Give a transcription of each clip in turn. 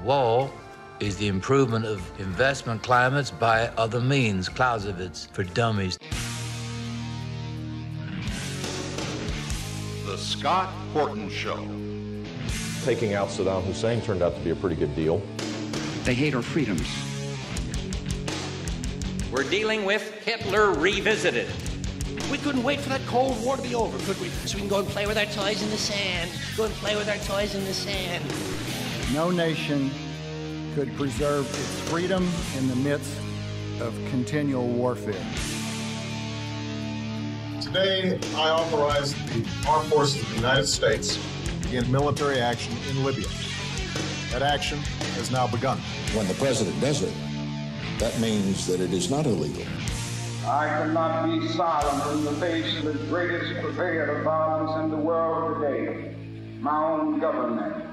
war is the improvement of investment climates by other means. Clausewitz for dummies. The Scott Horton Show. Taking out Saddam Hussein turned out to be a pretty good deal. They hate our freedoms. We're dealing with Hitler revisited. We couldn't wait for that Cold War to be over, could we? So we can go and play with our toys in the sand. Go and play with our toys in the sand. No nation could preserve its freedom in the midst of continual warfare. Today, I authorize the Armed Forces of the United States to begin military action in Libya. That action has now begun. When the president does it, that means that it is not illegal. I cannot be silent in the face of the greatest purveyor of violence in the world today, my own government.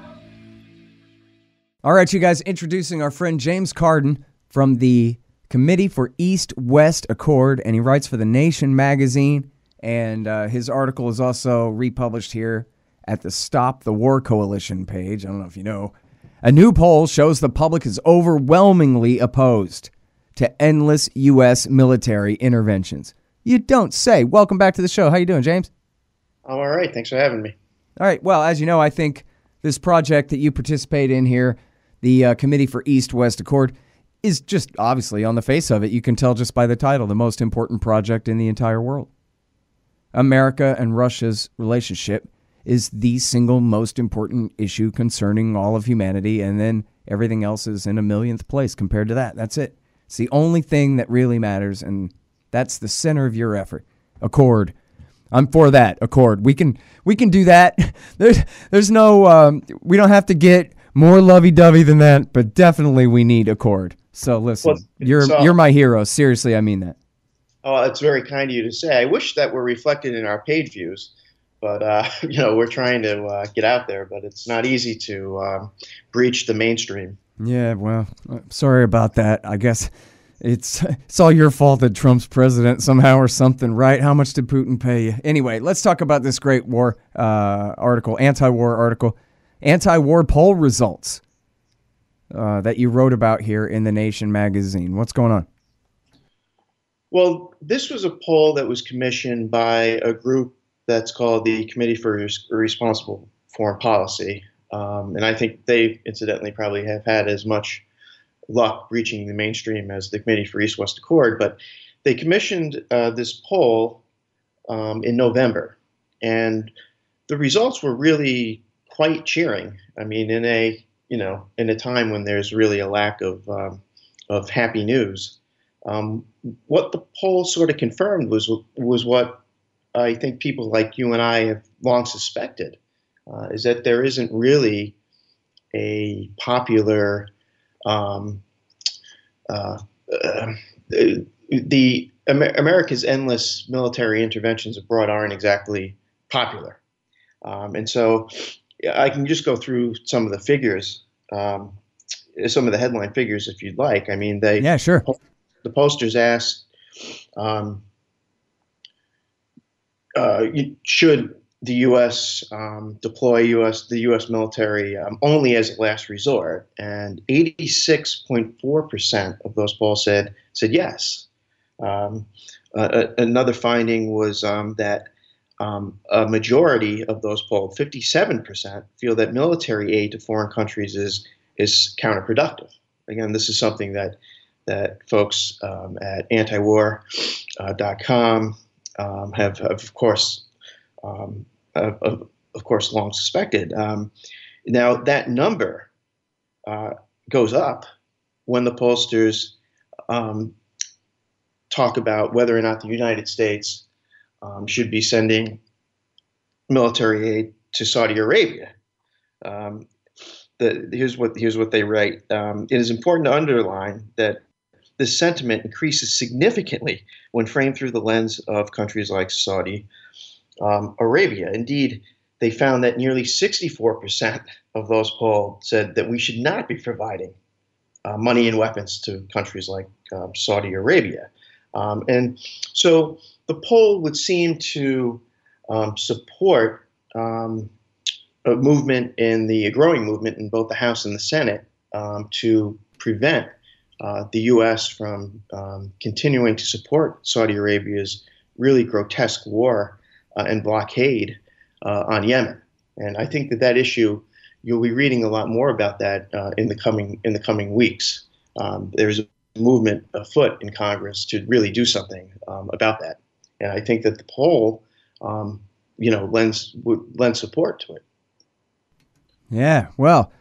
All right, you guys, introducing our friend James Carden from the Committee for East-West Accord, and he writes for The Nation magazine, and his article is also republished here at the Stop the War Coalition page. I don't know if you know. A new poll shows the public is overwhelmingly opposed to endless U.S. military interventions. You don't say. Welcome back to the show. How you doing, James? I'm all right. Thanks for having me. All right. Well, as you know, I think this project that you participate in here, the Committee for East-West Accord, is just obviously on the face of it. You can tell just by the title, the most important project in the entire world. America and Russia's relationship is the single most important issue concerning all of humanity, and then everything else is in a millionth place compared to that. That's it. It's the only thing that really matters, and that's the center of your effort. Accord. I'm for that. Accord. We can do that. There's no we don't have to get more lovey-dovey than that, but definitely we need Accord. So listen, you're my hero. Seriously, I mean that. Oh, it's very kind of you to say. I wish that were reflected in our page views, but we're trying to get out there, but it's not easy to breach the mainstream. Yeah, well, sorry about that. I guess it's all your fault that Trump's president somehow or something, right? How much did Putin pay you? Anyway, let's talk about this great war article, anti-war poll results that you wrote about here in The Nation magazine. What's going on? Well, this was a poll that was commissioned by a group that's called the Committee for Responsible Foreign Policy. And I think they, incidentally, probably have had as much luck reaching the mainstream as the Committee for East-West Accord. But they commissioned this poll in November. And the results were really quite cheering. I mean, in a time when there's really a lack of happy news. What the poll sort of confirmed was what I think people like you and I have long suspected. Is that there isn't really a popular America's endless military interventions abroad aren't exactly popular, and so I can just go through some of the figures, some of the headline figures, if you'd like. I mean, sure. The posters asked, should the U.S. deploy the U.S. military only as a last resort, and 86.4% of those polls said yes. Another finding was that a majority of those polled, 57%, feel that military aid to foreign countries is counterproductive. Again, this is something that folks at antiwar.com have of course long suspected. Now that number goes up when the pollsters talk about whether or not the United States should be sending military aid to Saudi Arabia. Here's what they write. It is important to underline that this sentiment increases significantly when framed through the lens of countries like Saudi Arabia. Indeed, they found that nearly 64% of those polled said that we should not be providing money and weapons to countries like Saudi Arabia. And so the poll would seem to support a growing movement in both the House and the Senate to prevent the U.S. from continuing to support Saudi Arabia's really grotesque war and blockade on Yemen. And I think that issue, you'll be reading a lot more about that in the coming weeks. There's a movement afoot in Congress to really do something about that, and I think that the poll, would lend support to it. Yeah, well,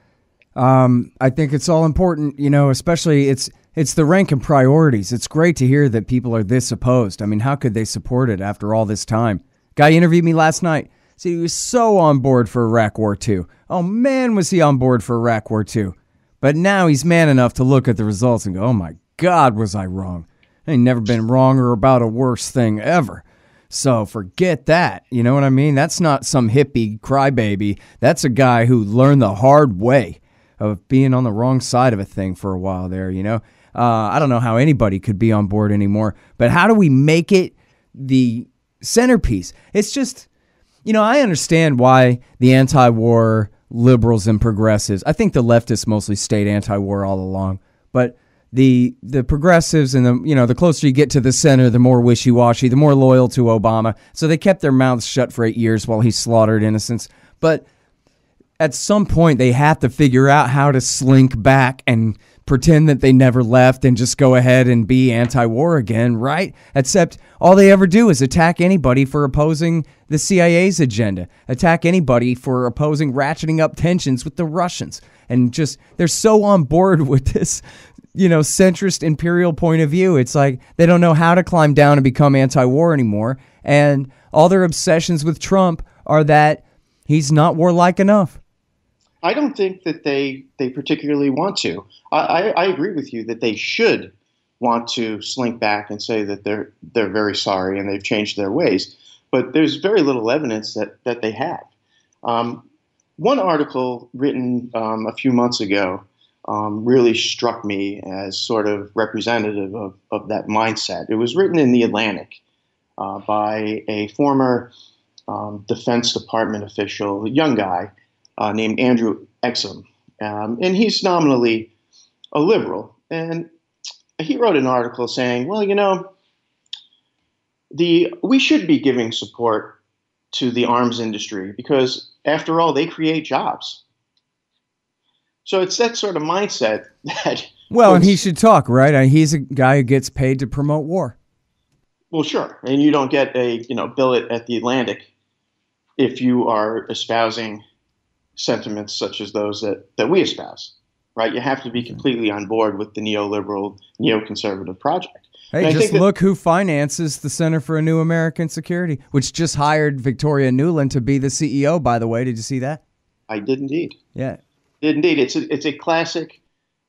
I think it's all important, especially it's the rank and priorities. It's great to hear that people are this opposed. I mean, how could they support it after all this time? Guy interviewed me last night. See, he was so on board for Iraq War II. Oh, man, was he on board for Iraq War II. But now he's man enough to look at the results and go, oh, my God, was I wrong. I ain't never been wronger about a worse thing ever. So forget that. You know what I mean? That's not some hippie crybaby. That's a guy who learned the hard way of being on the wrong side of a thing for a while there, I don't know how anybody could be on board anymore. But how do we make it the centerpiece? It's just, I understand why the anti-war liberals and progressives, I think the leftists mostly stayed anti-war all along, but the progressives and the closer you get to the center, the more wishy-washy, the more loyal to Obama. So they kept their mouths shut for 8 years while he slaughtered innocents. But at some point, they have to figure out how to slink back and pretend that they never left and just go ahead and be anti-war again, right? Except all they ever do is attack anybody for opposing the CIA's agenda, attack anybody for opposing ratcheting up tensions with the Russians. And just, they're so on board with this, centrist imperial point of view. It's like they don't know how to climb down and become anti-war anymore. And all their obsessions with Trump are that he's not warlike enough. I don't think that they particularly want to. I agree with you that they should want to slink back and say that they're very sorry and they've changed their ways. But there's very little evidence that they have. One article written a few months ago really struck me as sort of representative of that mindset. It was written in The Atlantic by a former Defense Department official, a young guy, named Andrew Exum, and he's nominally a liberal. And he wrote an article saying, well, we should be giving support to the arms industry because, after all, they create jobs. So it's that sort of mindset that... Well, and he should talk, right? He's a guy who gets paid to promote war. Well, sure. And you don't get a billet at the Atlantic if you are espousing sentiments such as those that we espouse, right? You have to be completely on board with the neoliberal, neoconservative project. Hey, just look who finances the Center for a New American Security, which just hired Victoria Nuland to be the CEO, by the way. Did you see that? I did indeed. Yeah. Did indeed. It's a classic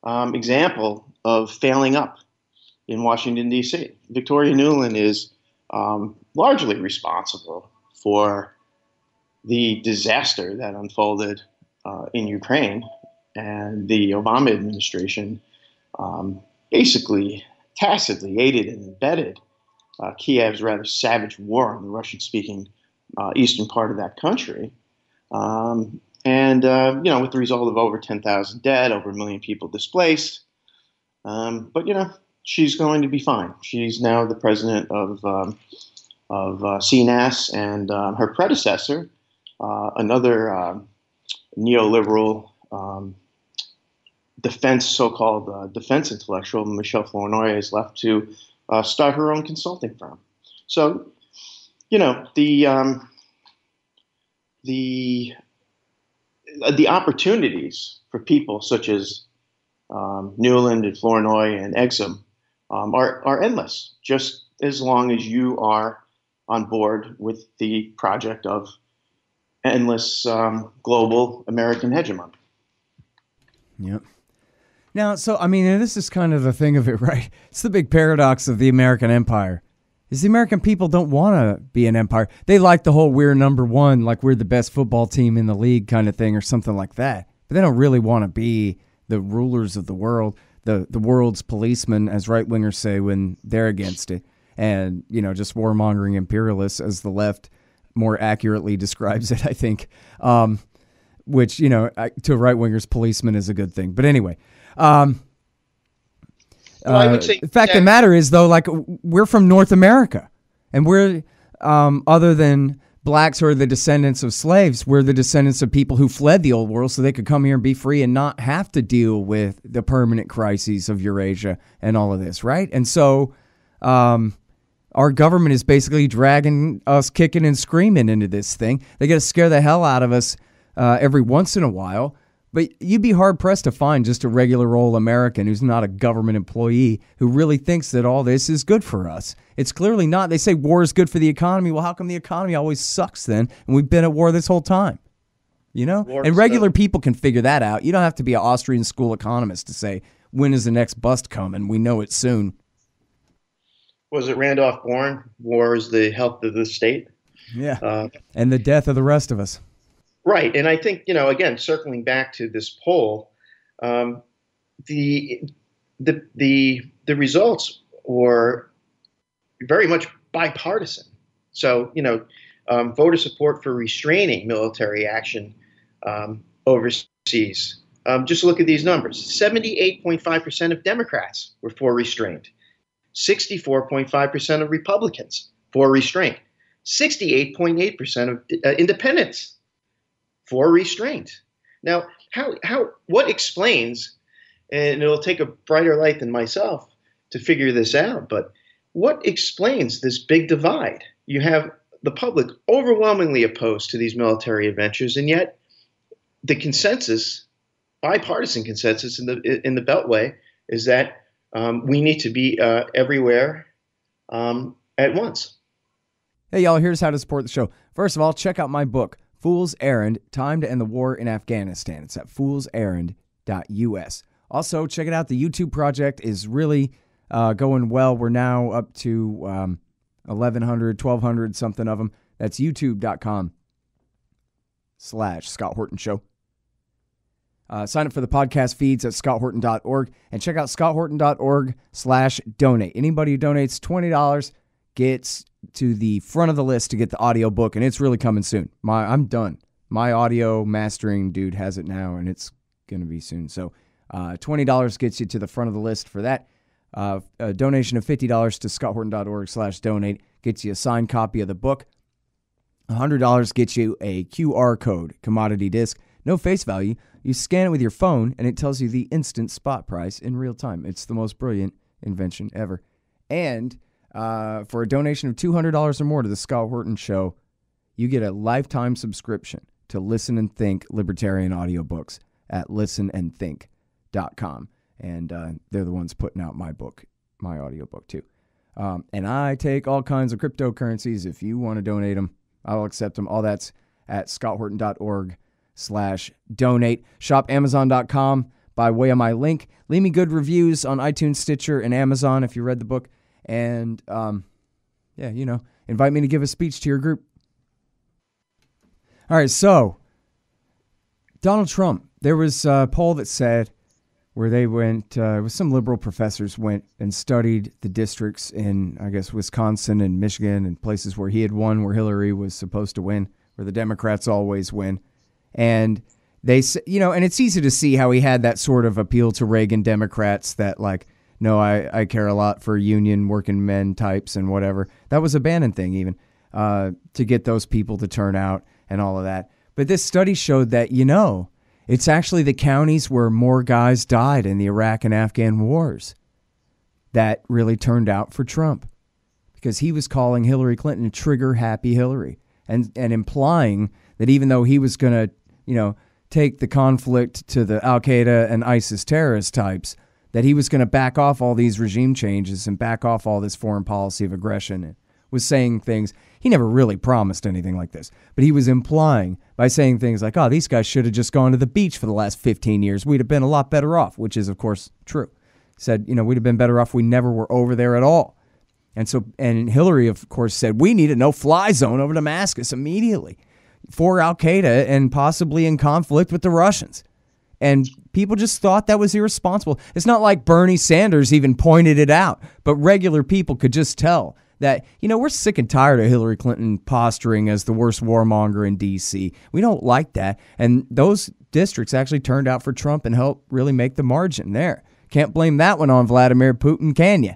example of failing up in Washington, D.C. Victoria Nuland is largely responsible for the disaster that unfolded in Ukraine, and the Obama administration basically tacitly aided and abetted Kiev's rather savage war on the Russian-speaking eastern part of that country. With the result of over 10,000 dead, over 1 million people displaced. But she's going to be fine. She's now the president of CNAS, and her predecessor, another neoliberal so-called defense intellectual, Michelle Flournoy, is left to start her own consulting firm. So, the opportunities for people such as Nuland and Flournoy and Exum are endless, just as long as you are on board with the project of endless global American hegemony. Yep. Now, this is kind of the thing of it, right? It's the big paradox of the American empire. Is the American people don't want to be an empire. They like the whole we're number one, like we're the best football team in the league kind of thing or something like that. But they don't really want to be the rulers of the world, the world's policemen, as right-wingers say when they're against it. And, just warmongering imperialists, as the left more accurately describes it, I think. which, to right-wingers, policeman is a good thing. But anyway, I would say the fact of the matter is, though, like, we're from North America, and we're, other than blacks who are the descendants of slaves, we're the descendants of people who fled the old world so they could come here and be free and not have to deal with the permanent crises of Eurasia and all of this, right? And so our government is basically dragging us kicking and screaming into this thing. They got to scare the hell out of us every once in a while. But you'd be hard-pressed to find just a regular old American who's not a government employee who really thinks that all this is good for us. It's clearly not. They say war is good for the economy. Well, how come the economy always sucks then? And we've been at war this whole time. And regular people can figure that out. You don't have to be an Austrian school economist to say, when is the next bust coming? We know it soon. Was it Randolph Bourne? War is the health of the state. Yeah. And the death of the rest of us. Right. And I think, again, circling back to this poll, the results were very much bipartisan. So, voter support for restraining military action overseas. Just look at these numbers. 78.5% of Democrats were for restraint. 64.5% of Republicans for restraint. 68.8% of independents for restraint. Now, what explains, and it'll take a brighter light than myself to figure this out, but what explains this big divide? You have the public overwhelmingly opposed to these military adventures, and yet the consensus, bipartisan consensus in the Beltway, is that we need to be everywhere at once. Hey, y'all, here's how to support the show. First of all, check out my book, Fool's Errand, Time to End the War in Afghanistan. It's at foolserrand.us. Also, check it out. The YouTube project is really going well. We're now up to 1,100, 1,200, something of them. That's youtube.com/Scott Horton Show. Sign up for the podcast feeds at scotthorton.org and check out scotthorton.org/donate. Anybody who donates $20 gets to the front of the list to get the audio book, and it's really coming soon. I'm done. My audio mastering dude has it now, and it's going to be soon. So $20 gets you to the front of the list for that. A donation of $50 to scotthorton.org/donate gets you a signed copy of the book. $100 gets you a QR code, commodity disc. No face value. You scan it with your phone, and it tells you the instant spot price in real time. It's the most brilliant invention ever. And for a donation of $200 or more to the Scott Horton Show, you get a lifetime subscription to Listen and Think libertarian audiobooks at listenandthink.com. And they're the ones putting out my book, my audiobook too. And I take all kinds of cryptocurrencies. If you want to donate them, I'll accept them. All that's at scotthorton.org/donate. Shop Amazon.com by way of my link. Leave me good reviews on iTunes, Stitcher, and Amazon if you read the book. And, invite me to give a speech to your group. All right, so Donald Trump, there was a poll that said where they went, some liberal professors went and studied the districts in, I guess, Wisconsin and Michigan and places where he had won, where Hillary was supposed to win, where the Democrats always win. And they, and it's easy to see how he had that sort of appeal to Reagan Democrats that, like, no, I care a lot for union working men types and whatever. That was a Bannon thing even, to get those people to turn out and all of that. But this study showed that, it's actually the counties where more guys died in the Iraq and Afghan wars that really turned out for Trump, because he was calling Hillary Clinton trigger-happy Hillary and implying that even though he was going to, take the conflict to the Al-Qaeda and ISIS terrorist types, that he was going to back off all these regime changes and back off all this foreign policy of aggression, and was saying things. He never really promised anything like this, but he was implying by saying things like, oh, these guys should have just gone to the beach for the last 15 years. We'd have been a lot better off, which is, of course, true. He said, we'd have been better off. We never were over there at all. And Hillary, of course, said, we need a no-fly zone over Damascus immediately for Al-Qaeda and possibly in conflict with the Russians. And people just thought that was irresponsible. It's not like Bernie Sanders even pointed it out, but regular people could just tell that, we're sick and tired of Hillary Clinton posturing as the worst warmonger in D.C. We don't like that. And those districts actually turned out for Trump and helped really make the margin there. Can't blame that one on Vladimir Putin, can you?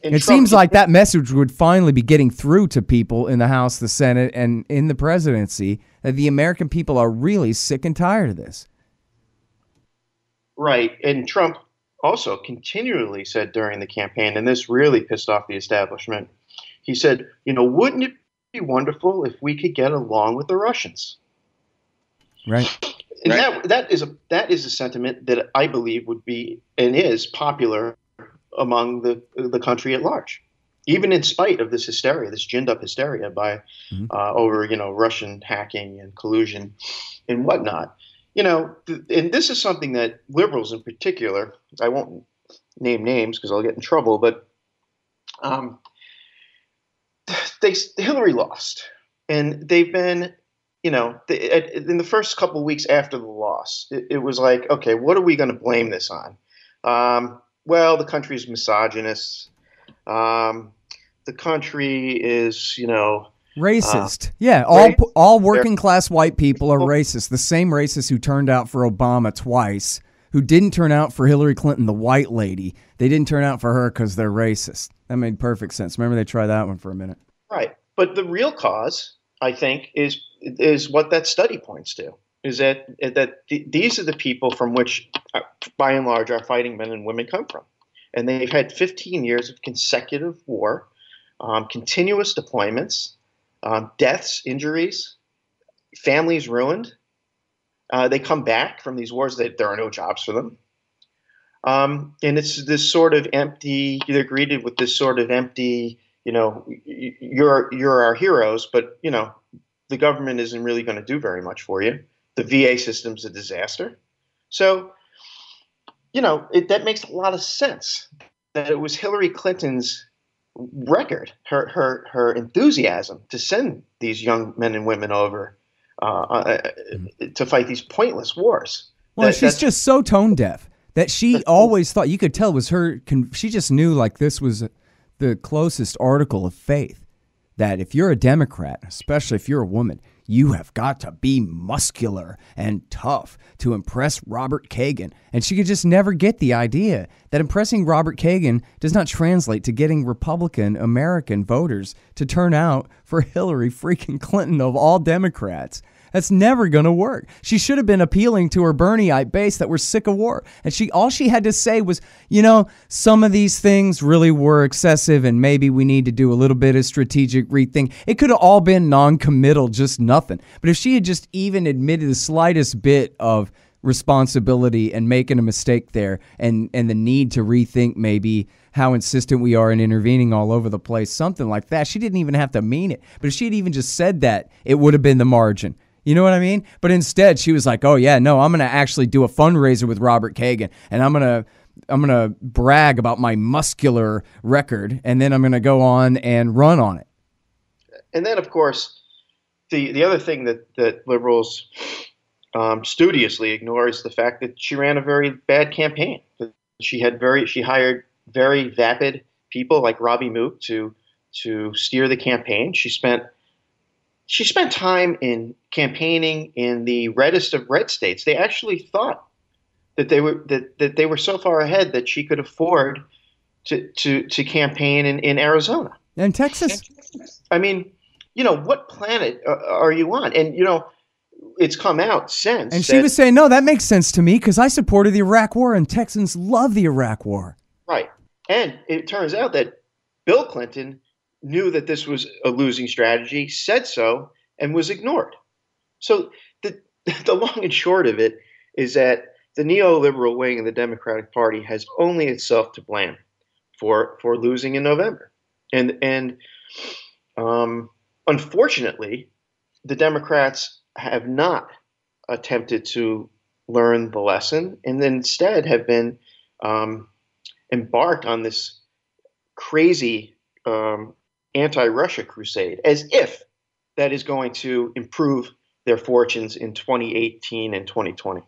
It seems like that message would finally be getting through to people in the House, the Senate, and in the presidency, that the American people are really sick and tired of this. Right. And Trump also continually said during the campaign, and this really pissed off the establishment, he said, wouldn't it be wonderful if we could get along with the Russians? Right. And that is a sentiment that I believe would be and is popular among the country at large, even in spite of this hysteria, this ginned up hysteria by over Russian hacking and collusion and whatnot. And this is something that liberals in particular, I won't name names because I'll get in trouble, but Hillary lost, and they've been, in the first couple of weeks after the loss, it was like, okay, what are we going to blame this on? Well, the country is misogynist. The country is, racist. All working class white people are racist. The same racists who turned out for Obama twice, who didn't turn out for Hillary Clinton, the white lady. They didn't turn out for her because they're racist. That made perfect sense. Remember, they tried that one for a minute. Right. But the real cause, I think, is what that study points to. Is that these are the people from which, by and large, our fighting men and women come from. And they've had 15 years of consecutive war, continuous deployments, deaths, injuries, families ruined. They come back from these wars that there are no jobs for them. And it's this sort of empty, they're greeted with this sort of empty, you're our heroes, but, the government isn't really going to do very much for you. The VA system's a disaster. So, that makes a lot of sense that it was Hillary Clinton's record, her enthusiasm to send these young men and women over to fight these pointless wars. Well, she's just so tone deaf that she always thought, you could tell it was her, she just knew like this was the closest article of faith, that if you're a Democrat, especially if you're a woman, you have got to be muscular and tough to impress Robert Kagan. And she could just never get the idea that impressing Robert Kagan does not translate to getting Republican American voters to turn out for Hillary freaking Clinton of all Democrats. That's never going to work. She should have been appealing to her Bernieite base that were sick of war. And all she had to say was, some of these things really were excessive and maybe we need to do a little bit of strategic rethink. It could have all been non-committal, just nothing. But if she had just even admitted the slightest bit of responsibility and making a mistake there and the need to rethink maybe how insistent we are in intervening all over the place, something like that, she didn't even have to mean it. But if she had even just said that, it would have been the margin. You know what I mean? But instead, she was like, oh, yeah, no, I'm going to actually do a fundraiser with Robert Kagan, and I'm going to brag about my muscular record, and then I'm going to go on and run on it. And then, of course, the other thing that liberals studiously ignore is the fact that she ran a very bad campaign. She hired very vapid people like Robbie Mook to steer the campaign. She spent time in campaigning in the reddest of red states. They actually thought that they were so far ahead that she could afford to campaign in Arizona and Texas. I mean, what planet are you on? And it's come out since. And she was saying, no, that makes sense to me because I supported the Iraq War and Texans love the Iraq War. Right, and it turns out that Bill Clinton knew that this was a losing strategy, said so, and was ignored. So the long and short of it is that the neoliberal wing of the Democratic Party has only itself to blame for losing in November. And unfortunately, the Democrats have not attempted to learn the lesson and instead have been embarked on this crazy anti-Russia crusade, as if that is going to improve their fortunes in 2018 and 2020.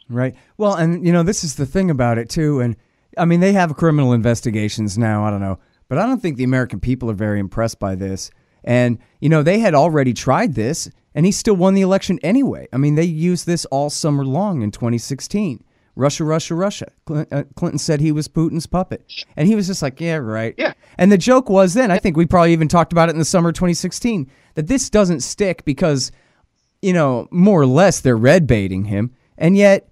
Right. Well, and this is the thing about it too. And I mean, they have criminal investigations now. I don't know. But I don't think the American people are very impressed by this. And, they had already tried this, and he still won the election anyway. I mean, they used this all summer long in 2016. Russia, Russia, Russia. Clinton said he was Putin's puppet. And he was just like, yeah, right. Yeah. And the joke was then, I think we probably even talked about it in the summer of 2016, that this doesn't stick because, more or less they're red baiting him. And yet,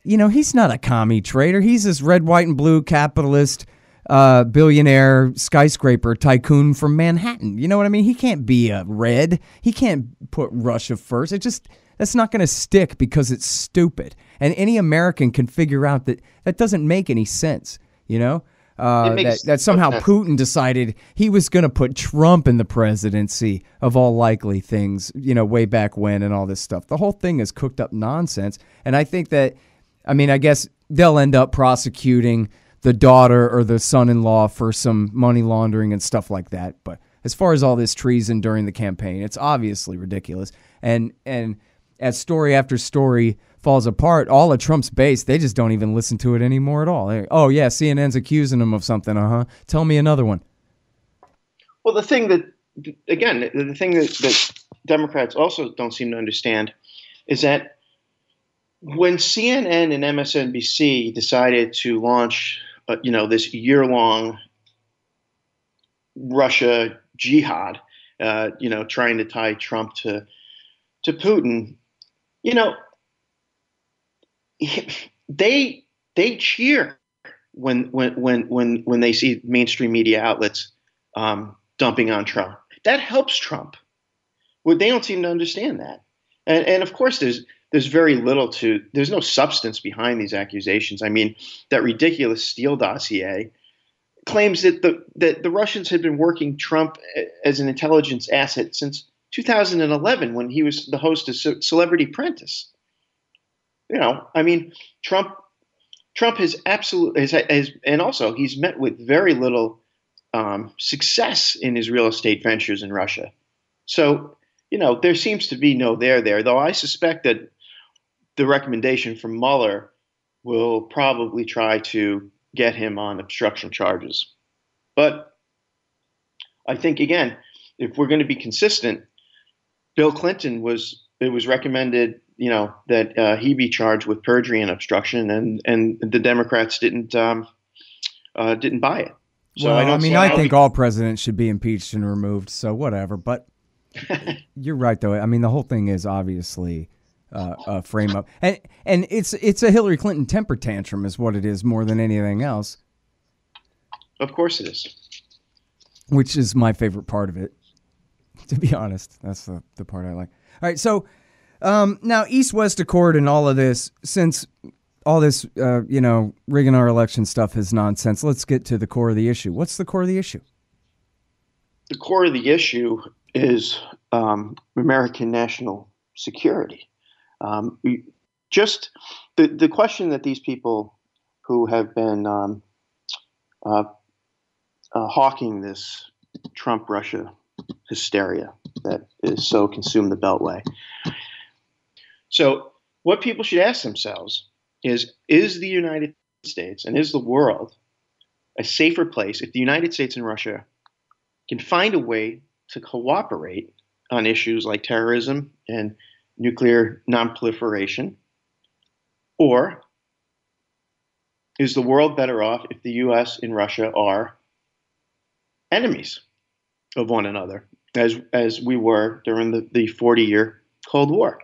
he's not a commie trader. He's this red, white, and blue capitalist billionaire skyscraper tycoon from Manhattan. You know what I mean? He can't be a red. He can't put Russia first. That's not going to stick because it's stupid. And any American can figure out that doesn't make any sense, that somehow Putin decided he was going to put Trump in the presidency of all likely things, way back when and all this stuff. The whole thing is cooked up nonsense. And I think that, I guess they'll end up prosecuting the daughter or the son-in-law for some money laundering and stuff like that. But as far as all this treason during the campaign, it's obviously ridiculous. And as story after story falls apart, all of Trump's base, they just don't even listen to it anymore at all. Oh, yeah, CNN's accusing him of something. Tell me another one. Well, the thing that Democrats also don't seem to understand is that when CNN and MSNBC decided to launch, this year-long Russia jihad, trying to tie Trump to Putin, they cheer when they see mainstream media outlets dumping on Trump. That helps Trump. Well, they don't seem to understand that, and of course there's very little there's no substance behind these accusations. I mean, that ridiculous Steele dossier claims that the Russians had been working Trump as an intelligence asset since 2011 when he was the host of Celebrity Apprentice. Trump has and also he's met with very little success in his real estate ventures in Russia. So, there seems to be no there, though I suspect that the recommendation from Mueller will probably try to get him on obstruction charges. But I think, again, if we're going to be consistent, Bill Clinton it was recommended, that he be charged with perjury and obstruction, and the Democrats didn't buy it. So I think all presidents should be impeached and removed. So whatever. But you're right, though. I mean, the whole thing is obviously a frame up, and it's a Hillary Clinton temper tantrum, is what it is more than anything else. Of course, it is. Which is my favorite part of it, to be honest. That's the part I like. All right, so now East-West Accord and all of this, since all this, rigging our election stuff is nonsense, let's get to the core of the issue. What's the core of the issue? The core of the issue is American national security. Just the question that these people who have been hawking this Trump-Russia hysteria that is so consumed the Beltway. So what people should ask themselves is the United States and is the world a safer place if the United States and Russia can find a way to cooperate on issues like terrorism and nuclear nonproliferation? Or is the world better off if the U.S. and Russia are enemies of one another, as we were during the 40-year Cold War?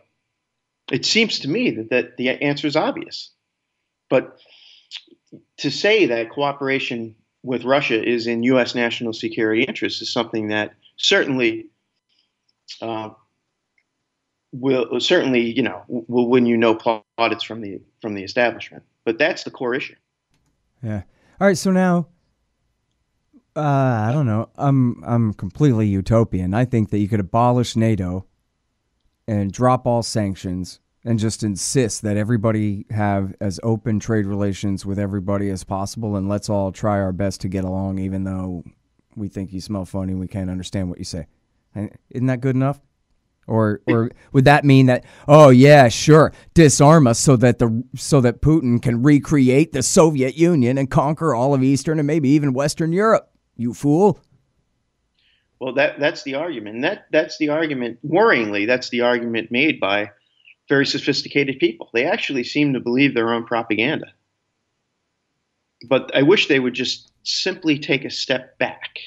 It seems to me that the answer is obvious. But to say that cooperation with Russia is in U.S. national security interests is something that certainly will win you no plaudits from the establishment. But that's the core issue. Yeah. All right. So now, I don't know. I'm completely utopian. I think that you could abolish NATO and drop all sanctions and just insist that everybody have as open trade relations with everybody as possible, and let's all try our best to get along, even though we think you smell funny and we can't understand what you say. Isn't that good enough? Or would that mean that, oh yeah, sure, disarm us so that Putin can recreate the Soviet Union and conquer all of Eastern and maybe even Western Europe? You fool. Well, that's the argument. That's the argument. Worryingly, that's the argument made by very sophisticated people. They actually seem to believe their own propaganda. But I wish they would just simply take a step back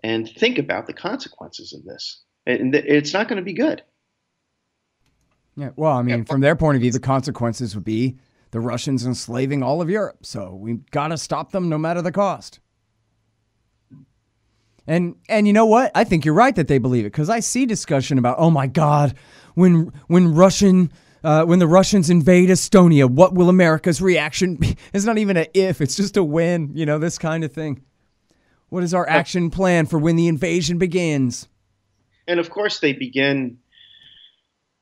and think about the consequences of this. And it's not going to be good. Yeah, well, I mean, from their point of view, the consequences would be the Russians enslaving all of Europe. So we've got to stop them no matter the cost. And you know what? I think you're right that they believe it, because I see discussion about, oh my God, when the Russians invade Estonia, what will America's reaction be? It's not even an if, it's just a when, this kind of thing. What is our action plan for when the invasion begins? And of course they begin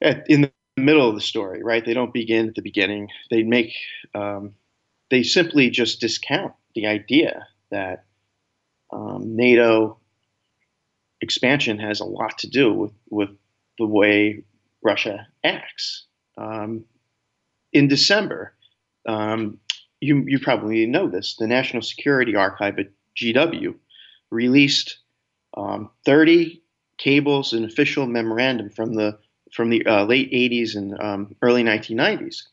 in the middle of the story, right? They don't begin at the beginning. They simply just discount the idea that NATO expansion has a lot to do with the way Russia acts. In December, you probably know this, the National Security Archive at GW released 30 cables and official memorandum from the late 80s and early 1990s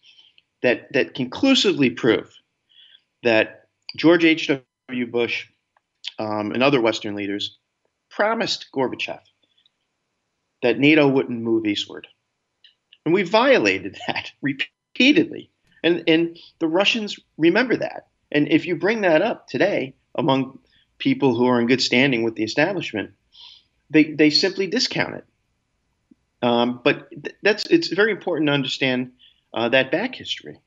that conclusively prove that George H.W. Bush and other Western leaders promised Gorbachev that NATO wouldn't move eastward. And we violated that repeatedly. And the Russians remember that. And if you bring that up today among people who are in good standing with the establishment, they simply discount it. But it's very important to understand that back history.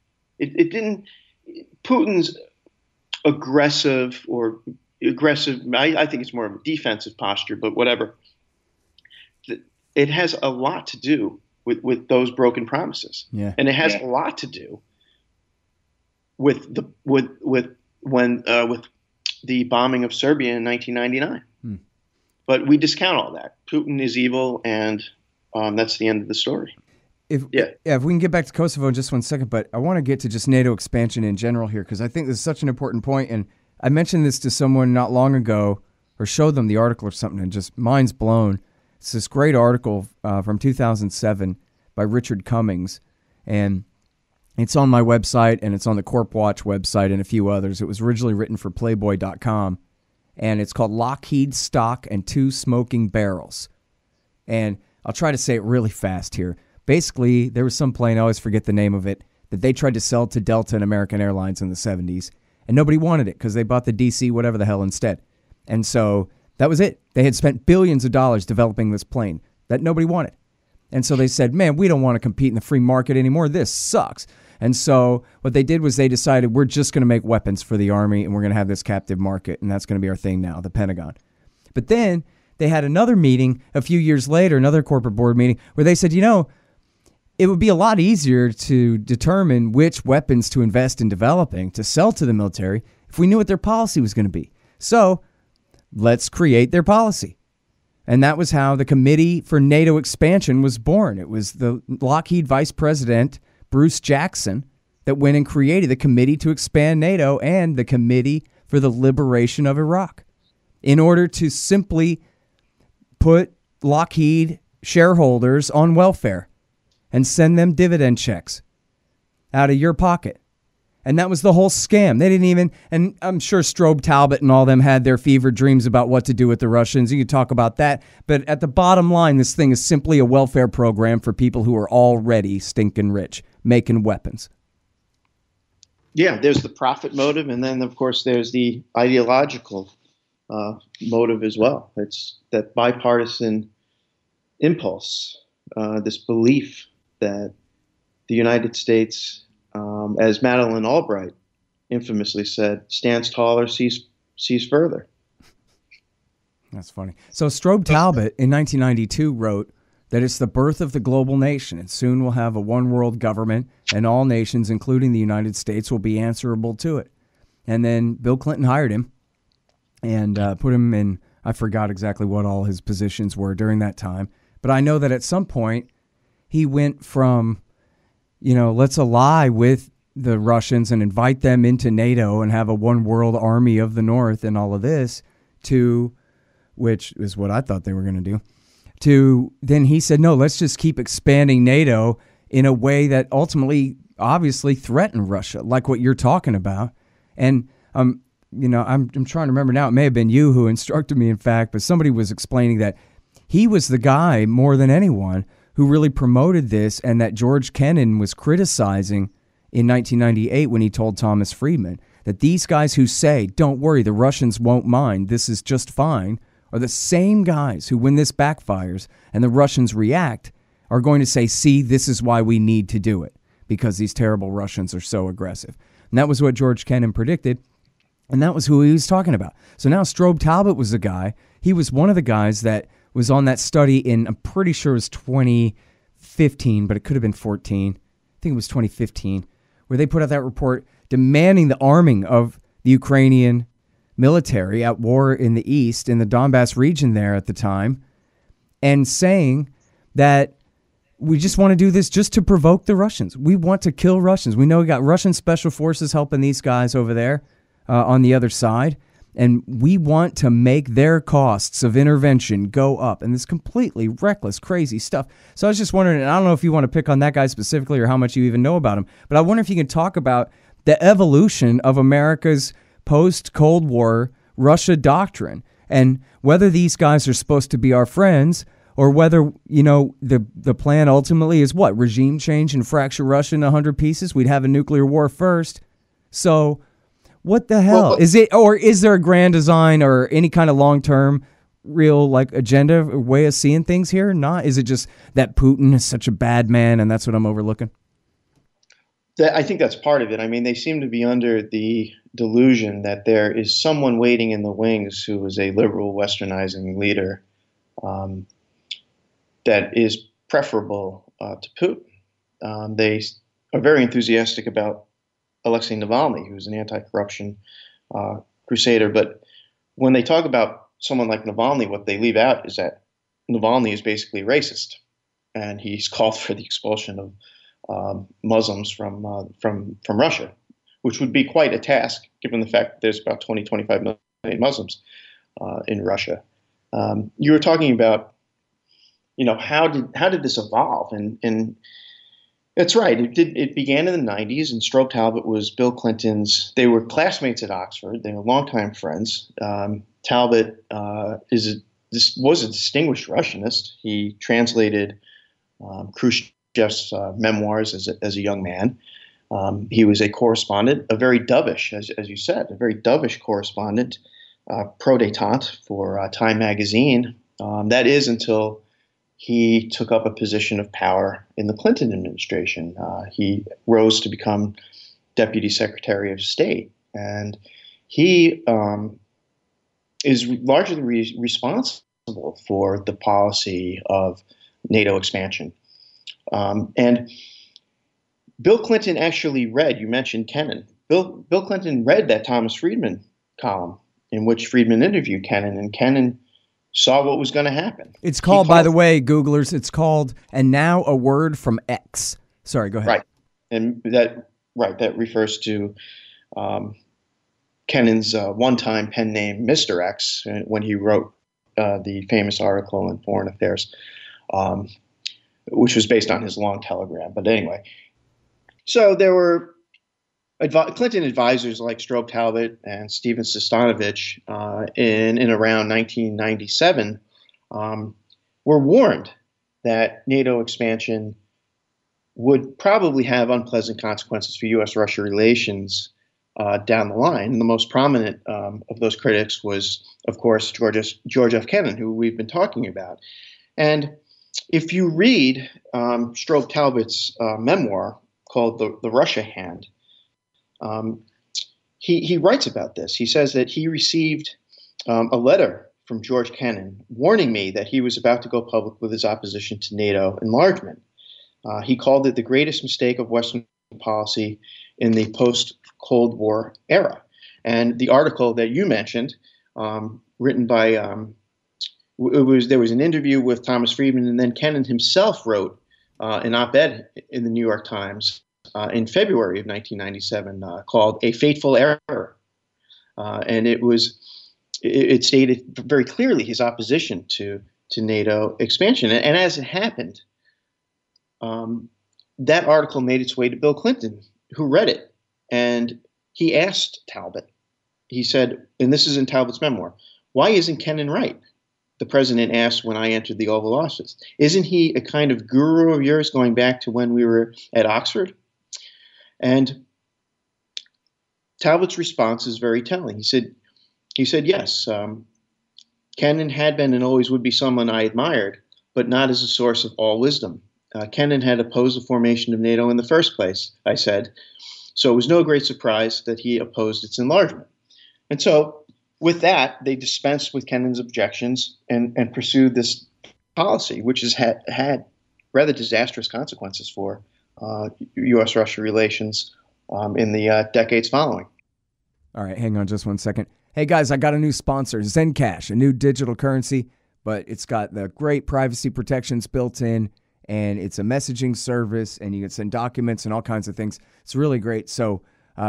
Putin's aggressive, I think it's more of a defensive posture, but whatever. It has a lot to do with those broken promises. Yeah. And it has a lot to do with the bombing of Serbia in 1999. But we discount all that. Putin is evil, and that's the end of the story. If we can get back to Kosovo in just 1 second, but I want to get to just NATO expansion in general here, because I think this is such an important point. And I mentioned this to someone not long ago, or showed them the article or something, and just mind's blown. It's this great article from 2007 by Richard Cummings, and it's on my website, and it's on the Corp Watch website and a few others. It was originally written for Playboy.com, and it's called Lockheed Stock and Two Smoking Barrels. And I'll try to say it really fast here. Basically, there was some plane, I always forget the name of it, that they tried to sell to Delta and American Airlines in the 70s, and nobody wanted it because they bought the DC whatever the hell instead. And so that was it. They had spent billions of dollars developing this plane that nobody wanted. And so they said, man, we don't want to compete in the free market anymore. This sucks. And so what they did was they decided, we're just going to make weapons for the Army, and we're going to have this captive market, and that's going to be our thing now, the Pentagon. But then they had another meeting a few years later, another corporate board meeting, where they said, it would be a lot easier to determine which weapons to invest in developing, to sell to the military, if we knew what their policy was going to be. So let's create their policy. And that was how the Committee for NATO Expansion was born. It was the Lockheed Vice President, Bruce Jackson, that went and created the Committee to Expand NATO and the Committee for the Liberation of Iraq in order to simply put Lockheed shareholders on welfare and send them dividend checks out of your pocket. And that was the whole scam. They didn't even, and I'm sure Strobe Talbot and all them had their fevered dreams about what to do with the Russians. You could talk about that. But at the bottom line, this thing is simply a welfare program for people who are already stinking rich, making weapons. Yeah, there's the profit motive. And then, of course, there's the ideological motive as well. It's that bipartisan impulse, this belief that the United States, as Madeleine Albright infamously said, stands taller, sees further. That's funny. So Strobe Talbot in 1992 wrote that it's the birth of the global nation, and soon we'll have a one-world government, and all nations, including the United States, will be answerable to it. And then Bill Clinton hired him and put him in, I forgot exactly what all his positions were during that time, But I know that at some point he went from, let's ally with the Russians and invite them into NATO and have a one world army of the North and all of this, to, which is what I thought they were going to do, to then he said, no, let's just keep expanding NATO in a way that ultimately obviously threatened Russia, like what you're talking about. And, I'm trying to remember now, it may have been you who instructed me, in fact, but somebody was explaining that he was the guy more than anyone who really promoted this, and that George Kennan was criticizing in 1998 when he told Thomas Friedman that these guys who say, don't worry, the Russians won't mind, this is just fine, are the same guys who, when this backfires and the Russians react, are going to say, see, this is why we need to do it, because these terrible Russians are so aggressive. And that was what George Kennan predicted, and that was who he was talking about. So now Strobe Talbott was the guy. He was one of the guys that was on that study in, I'm pretty sure it was 2015, but it could have been 14. I think it was 2015, where they put out that report demanding the arming of the Ukrainian military at war in the East, in the Donbass region there at the time, and saying that we just want to do this just to provoke the Russians. We want to kill Russians. We know we got Russian special forces helping these guys over there on the other side, and we want to make their costs of intervention go up, and this completely reckless, crazy stuff. So I was just wondering, and I don't know if you want to pick on that guy specifically or how much you even know about him, but I wonder if you can talk about the evolution of America's post-Cold War Russia doctrine, and whether these guys are supposed to be our friends, or whether, the plan ultimately is what? Regime change and fracture Russia in 100 pieces? We'd have a nuclear war first. So what the hell? Is it, or is there a grand design or any kind of long-term real agenda or way of seeing things here? Not? Is it just that Putin is such a bad man and that's what I'm overlooking? I think that's part of it. I mean, they seem to be under the delusion that there is someone waiting in the wings who is a liberal westernizing leader that is preferable to Putin. They are very enthusiastic about Alexei Navalny, who's an anti-corruption crusader. But when they talk about someone like Navalny, what they leave out is that Navalny is basically racist, and he's called for the expulsion of Muslims from Russia, which would be quite a task given the fact that there's about 25 million Muslims in Russia. You were talking about, how did this evolve? And that's right. It began in the 90s, and Strobe Talbott was Bill Clinton's. They were classmates at Oxford. They were longtime friends. Talbott was a distinguished Russianist. He translated Khrushchev's memoirs as a young man. He was a correspondent, a very dovish, as you said, a very dovish correspondent, pro-détente for Time magazine. That is until he took up a position of power in the Clinton administration. He rose to become Deputy Secretary of State, and he is largely responsible for the policy of NATO expansion. And Bill Clinton actually read, you mentioned Kennan, Bill Clinton read that Thomas Friedman column in which Friedman interviewed Kennan, and Kennan saw what was going to happen. It's called, by the way, Googlers, it's called "And Now a Word from X." Sorry, go ahead. Right. And that refers to Kennan's one-time pen name, Mr. X, when he wrote the famous article in Foreign Affairs, which was based on his long telegram. But anyway, so there were Clinton advisors like Strobe Talbott and Stephen Sestanovich in around 1997 were warned that NATO expansion would probably have unpleasant consequences for U.S.-Russia relations down the line. And the most prominent of those critics was, of course, George F. Kennan, who we've been talking about. And if you read Strobe Talbott's memoir called The Russia Hand, he writes about this. He says that he received a letter from George Kennan warning me that he was about to go public with his opposition to NATO enlargement. He called it the greatest mistake of Western policy in the post-Cold War era. And the article that you mentioned, written by there was an interview with Thomas Friedman, and then Kennan himself wrote an op-ed in the New York Times in February of 1997 called "A Fateful Error," and it stated very clearly his opposition to NATO expansion. And as it happened, that article made its way to Bill Clinton, who read it, and he asked Talbot. He said, and this is in Talbot's memoir, "Why isn't Kennan right?" The president asked when I entered the Oval Office. "Isn't he a kind of guru of yours going back to when we were at Oxford?" And Talbot's response is very telling. He said, "Yes, Kennan had been and always would be someone I admired, but not as a source of all wisdom. Kennan had opposed the formation of NATO in the first place," I said, "so it was no great surprise that he opposed its enlargement." And so with that, they dispensed with Kennan's objections and pursued this policy, which has had rather disastrous consequences for U.S.-Russia relations in the decades following. All right, hang on just one second. Hey, guys, I got a new sponsor, Zencash, a new digital currency, but it's got the great privacy protections built in, and it's a messaging service, and you can send documents and all kinds of things. It's really great. So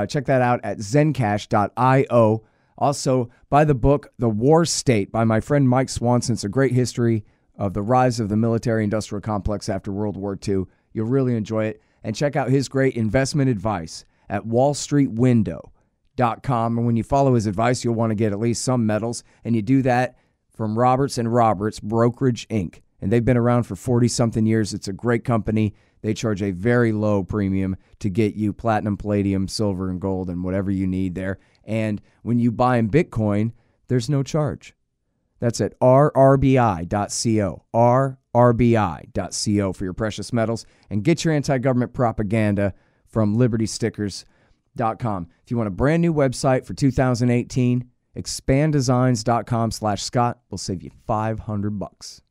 check that out at zencash.io. Also, buy the book, The War State, by my friend Mike Swanson. It's a great history of the rise of the military-industrial complex after World War II. You'll really enjoy it. And check out his great investment advice at wallstreetwindow.com. And when you follow his advice, you'll want to get at least some medals. And you do that from Roberts & Roberts Brokerage, Inc. And they've been around for 40-something years. It's a great company. They charge a very low premium to get you platinum, palladium, silver, and gold, and whatever you need there. And when you buy in Bitcoin, there's no charge. That's at rrbi.co, rrbi.co for your precious metals. And get your anti-government propaganda from libertystickers.com. If you want a brand new website for 2018, expanddesigns.com/Scott will save you $500.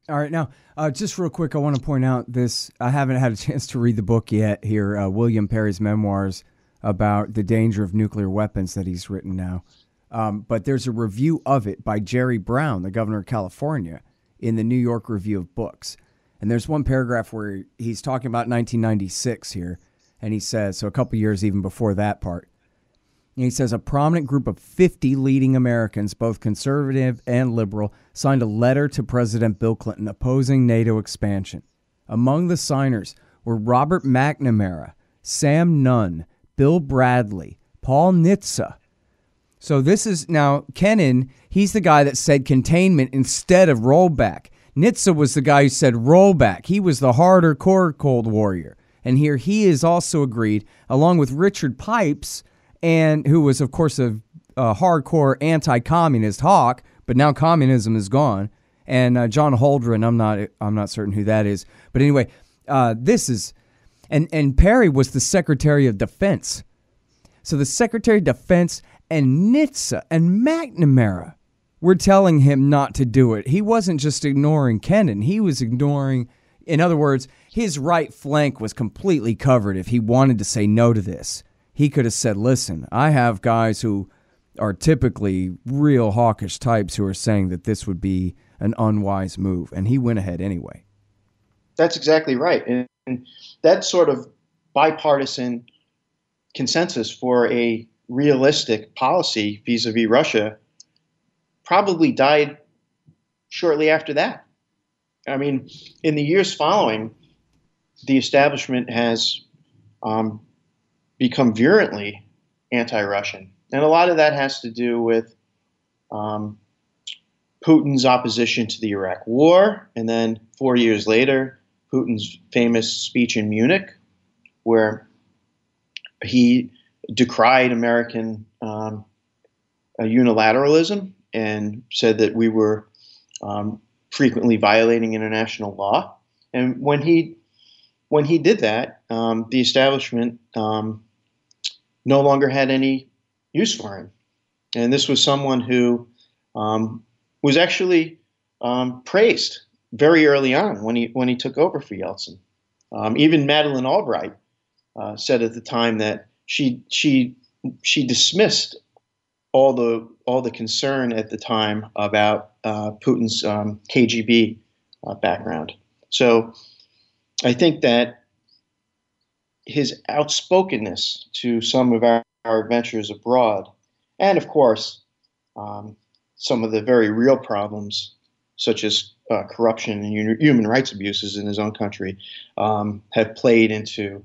All right, now, just real quick, I want to point out this. I haven't had a chance to read the book yet here, William Perry's memoirs about the danger of nuclear weapons that he's written now. But there's a review of it by Jerry Brown, the governor of California, in the New York Review of Books. And there's one paragraph where he's talking about 1996 here, and he says, so a couple years even before that part, and he says, a prominent group of 50 leading Americans, both conservative and liberal, signed a letter to President Bill Clinton opposing NATO expansion. Among the signers were Robert McNamara, Sam Nunn, Bill Bradley, Paul Nitze. So this is now Kennan. He's the guy that said containment instead of rollback. Nitze was the guy who said rollback. He was the harder core Cold Warrior. And here he is also agreed, along with Richard Pipes, and who was, of course, a hardcore anti-communist hawk, but now communism is gone. And John Holdren, I'm not certain who that is. But anyway, this is, and Perry was the Secretary of Defense. So the Secretary of Defense and Nitze and McNamara were telling him not to do it. He wasn't just ignoring Kennan. He was ignoring, in other words, his right flank was completely covered if he wanted to say no to this. He could have said, listen, I have guys who are typically real hawkish types who are saying that this would be an unwise move. And he went ahead anyway. That's exactly right. And that sort of bipartisan consensus for a realistic policy vis-a-vis Russia probably died shortly after that. I mean, in the years following, the establishment has become virulently anti-Russian. And a lot of that has to do with Putin's opposition to the Iraq War. And then 4 years later, Putin's famous speech in Munich, where he decried American unilateralism and said that we were frequently violating international law. And when he did that, the establishment no longer had any use for him. And this was someone who was actually praised very early on when he took over for Yeltsin. Even Madeleine Albright said at the time that she dismissed all the concern at the time about Putin's KGB background. So I think that his outspokenness to some of our adventures abroad, and of course, some of the very real problems, such as corruption and human rights abuses in his own country, have played into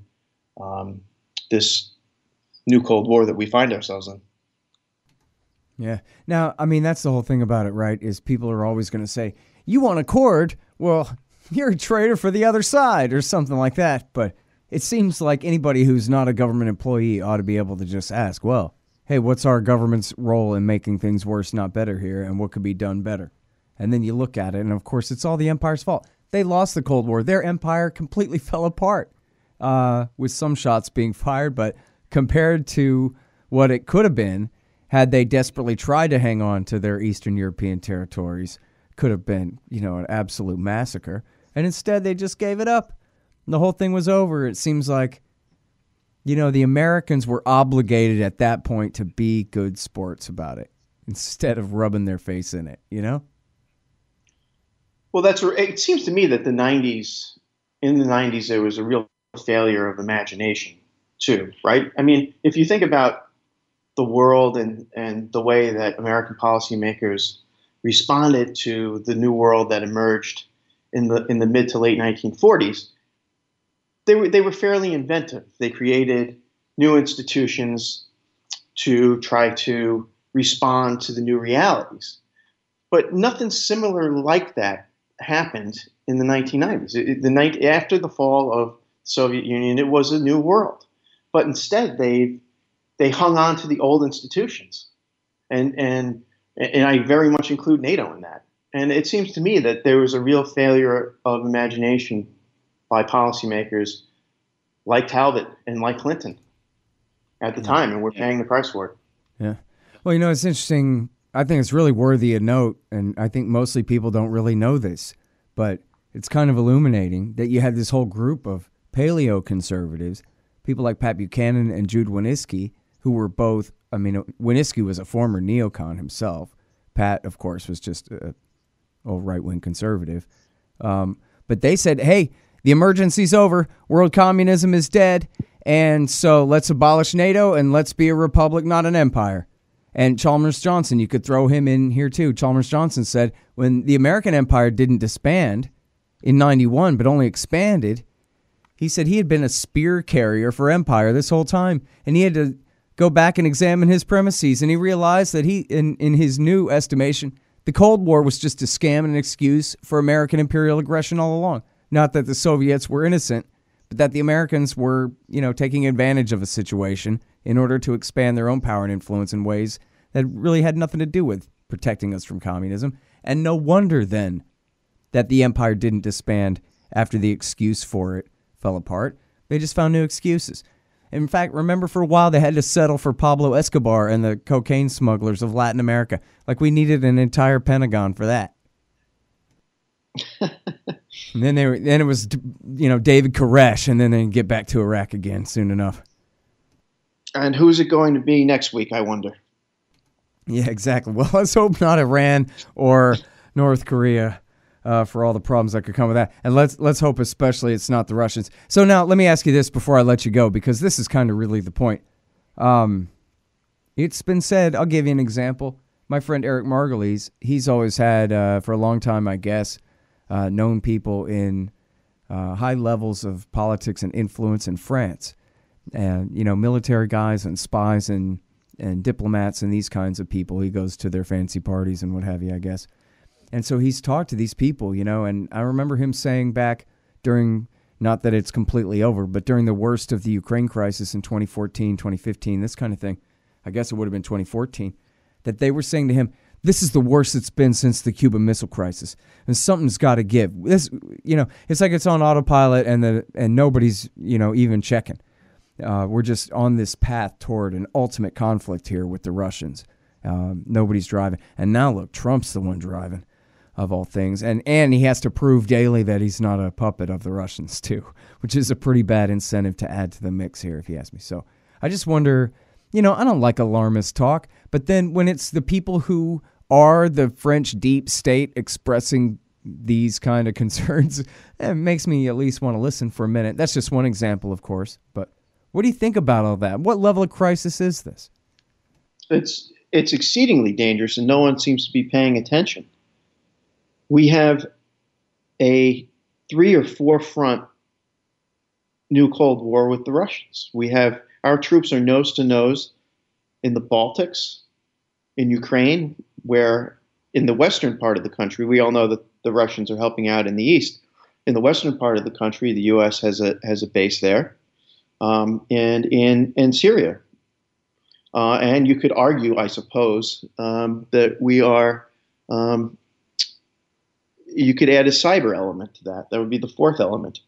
this new Cold War that we find ourselves in. Yeah. Now, I mean, that's the whole thing about it, right? Is people are always going to say, you want accord? Well, you're a traitor for the other side or something like that. But it seems like anybody who's not a government employee ought to be able to just ask, well, hey, what's our government's role in making things worse, not better here, and what could be done better? And then you look at it, and of course, it's all the empire's fault. They lost the Cold War. Their empire completely fell apart, with some shots being fired, but compared to what it could have been, had they desperately tried to hang on to their Eastern European territories, could have been, an absolute massacre. And instead, they just gave it up. And the whole thing was over. It seems like, the Americans were obligated at that point to be good sports about it instead of rubbing their face in it, Well, it seems to me that in the 90s, there was a real failure of imagination too, right? I mean, if you think about the world and the way that American policymakers responded to the new world that emerged in the mid to late 1940s, they were fairly inventive. They created new institutions to try to respond to the new realities. But nothing similar like that happened in the 1990s. After the fall of the Soviet Union, it was a new world. But instead, they hung on to the old institutions, and I very much include NATO in that. And it seems to me that there was a real failure of imagination by policymakers like Talbot and like Clinton at the time, and we're paying the price for it. Yeah. Well, it's interesting. I think it's really worthy of note, and I think mostly people don't really know this, but it's kind of illuminating that you had this whole group of paleo-conservatives, people like Pat Buchanan and Jude Wanniski, who were both, Wanniski was a former neocon himself. Pat, of course, was just a right-wing conservative. But they said, hey, the emergency's over, world communism is dead, and so let's abolish NATO and let's be a republic, not an empire. And Chalmers Johnson, you could throw him in here too. Chalmers Johnson said when the American empire didn't disband in 91, but only expanded, he said he had been a spear carrier for empire this whole time, and he had to go back and examine his premises, and he realized that in his new estimation, the Cold War was just a scam and an excuse for American imperial aggression all along. Not that the Soviets were innocent, but that the Americans were, taking advantage of a situation in order to expand their own power and influence in ways that really had nothing to do with protecting us from communism. And no wonder then that the empire didn't disband after the excuse for it fell apart. They just found new excuses. In fact, remember for a while they had to settle for Pablo Escobar and the cocaine smugglers of Latin America. Like we needed an entire Pentagon for that. And then it was, David Koresh, and then they get back to Iraq again soon enough. And who's it going to be next week, I wonder? Yeah, exactly. Well, let's hope not Iran or North Korea for all the problems that could come with that. And let's hope especially it's not the Russians. So now let me ask you this before I let you go, because this is kind of really the point. It's been said, I'll give you an example. My friend Eric Margulies, he's always had, for a long time, I guess, known people in high levels of politics and influence in France. And, military guys and spies and diplomats and these kinds of people. He goes to their fancy parties and what have you, I guess. And so he's talked to these people, and I remember him saying back during, not that it's completely over, but during the worst of the Ukraine crisis in 2014, 2015, this kind of thing, I guess it would have been 2014, that they were saying to him, this is the worst it's been since the Cuban Missile Crisis, and something's got to give. This, it's like it's on autopilot and nobody's, even checking. We're just on this path toward an ultimate conflict here with the Russians. Nobody's driving. And now, look, Trump's the one driving, of all things. And he has to prove daily that he's not a puppet of the Russians, too, which is a pretty bad incentive to add to the mix here, if you ask me. So I just wonder I don't like alarmist talk, but then when it's the people who are the French deep state expressing these kind of concerns, it makes me at least want to listen for a minute. That's just one example, of course. But what do you think about all that? What level of crisis is this? It's exceedingly dangerous, and no one seems to be paying attention. We have a 3 or 4 front new Cold War with the Russians. Our troops are nose to nose in the Baltics, in Ukraine, where in the western part of the country, we all know that the Russians are helping out in the east. In the western part of the country, the U.S. has a base there, and in Syria. And you could argue, I suppose, that we are. You could add a cyber element to that. That would be the 4th element.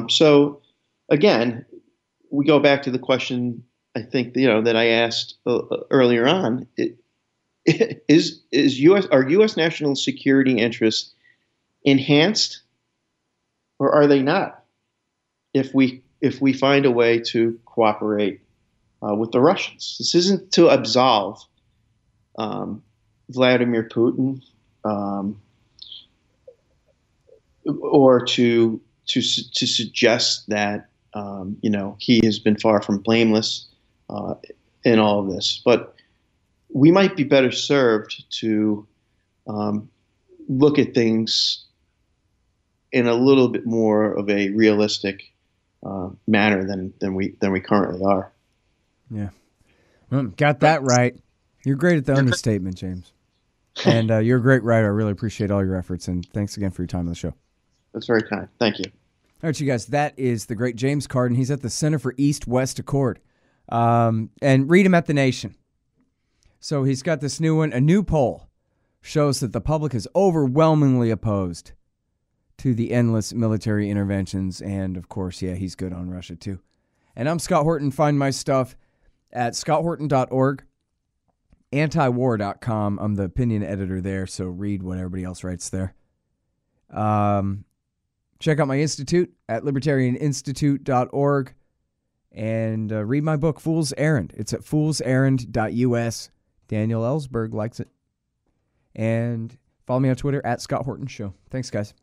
So, again, we go back to the question I think that I asked earlier on. Are U.S. national security interests enhanced, or are they not? If we find a way to cooperate with the Russians, this isn't to absolve Vladimir Putin or to suggest that he has been far from blameless in all of this, but we might be better served to look at things in a little bit more of a realistic manner than we currently are. Yeah, well, got that right. You're great at the understatement, James, and you're a great writer. I really appreciate all your efforts, and thanks again for your time on the show. That's very kind. Thank you. All right, you guys, that is the great James Carden. He's at the Center for East-West Accord, and read him at The Nation. So he's got this new one. A new poll shows that the public is overwhelmingly opposed to the endless military interventions. And, of course, yeah, he's good on Russia, too. And I'm Scott Horton. Find my stuff at scotthorton.org, antiwar.com. I'm the opinion editor there, so read what everybody else writes there. Check out my institute at libertarianinstitute.org and read my book, Fool's Errand. It's at foolserrand.us. Daniel Ellsberg likes it. And follow me on Twitter at Scott Horton Show. Thanks, guys.